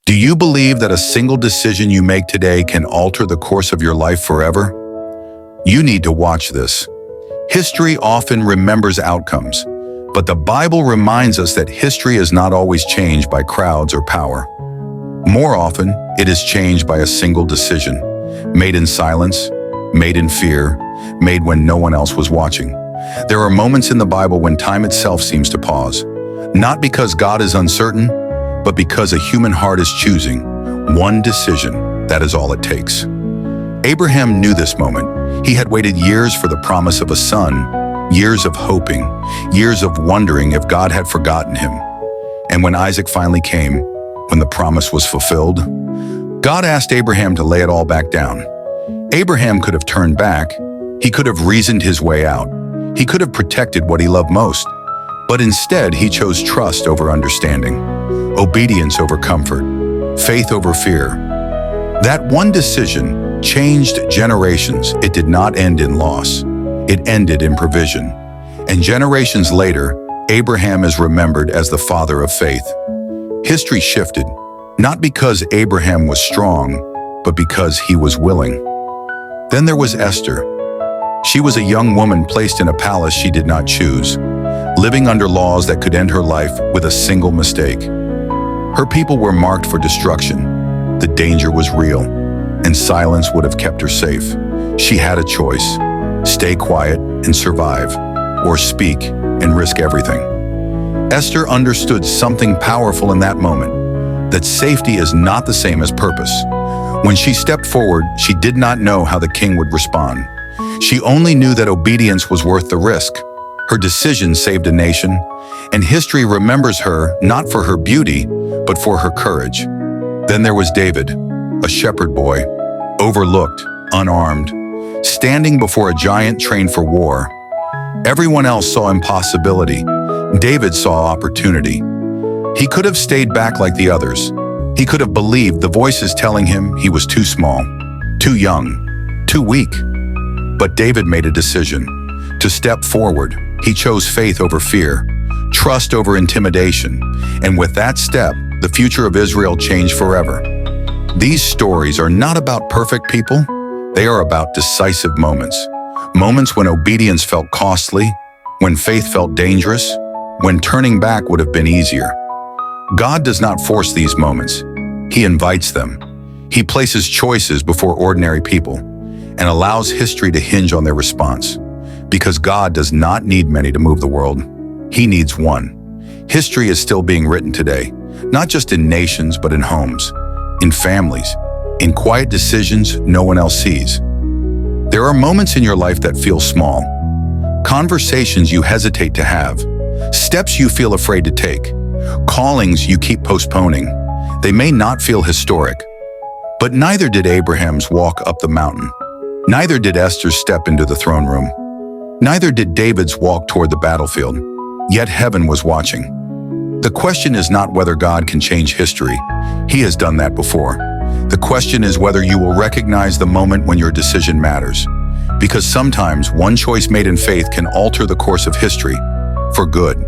Do you believe that a single decision you make today can alter the course of your life forever? You need to watch this. History often remembers outcomes, but the Bible reminds us that history is not always changed by crowds or power. More often, it is changed by a single decision, made in silence, made in fear, made when no one else was watching. There are moments in the Bible when time itself seems to pause, not because God is uncertain, but because a human heart is choosing one decision. That is all it takes. Abraham knew this moment. He had waited years for the promise of a son, years of hoping, years of wondering if God had forgotten him. And when Isaac finally came, when the promise was fulfilled, God asked Abraham to lay it all back down. Abraham could have turned back. He could have reasoned his way out. He could have protected what he loved most. But instead, he chose trust over understanding, obedience over comfort, faith over fear. That one decision changed generations. It did not end in loss. It ended in provision. And generations later, Abraham is remembered as the father of faith. History shifted, not because Abraham was strong, but because he was willing. Then there was Esther. She was a young woman placed in a palace she did not choose, living under laws that could end her life with a single mistake. Her people were marked for destruction. The danger was real, and silence would have kept her safe. She had a choice: stay quiet and survive, or speak and risk everything. Esther understood something powerful in that moment, that safety is not the same as purpose. When she stepped forward, she did not know how the king would respond. She only knew that obedience was worth the risk. Her decision saved a nation, and history remembers her not for her beauty, but for her courage. Then there was David, a shepherd boy, overlooked, unarmed, standing before a giant trained for war. Everyone else saw impossibility. David saw opportunity. He could have stayed back like the others. He could have believed the voices telling him he was too small, too young, too weak. But David made a decision to step forward. He chose faith over fear, trust over intimidation, and with that step, the future of Israel changed forever. These stories are not about perfect people. They are about decisive moments. Moments when obedience felt costly, when faith felt dangerous, when turning back would have been easier. God does not force these moments. He invites them. He places choices before ordinary people and allows history to hinge on their response. Because God does not need many to move the world. He needs one. History is still being written today, not just in nations, but in homes, in families, in quiet decisions no one else sees. There are moments in your life that feel small, conversations you hesitate to have, steps you feel afraid to take, callings you keep postponing. They may not feel historic, but neither did Abraham's walk up the mountain. Neither did Esther's step into the throne room. Neither did David's walk toward the battlefield, yet heaven was watching. The question is not whether God can change history. He has done that before. The question is whether you will recognize the moment when your decision matters. Because sometimes one choice made in faith can alter the course of history for good.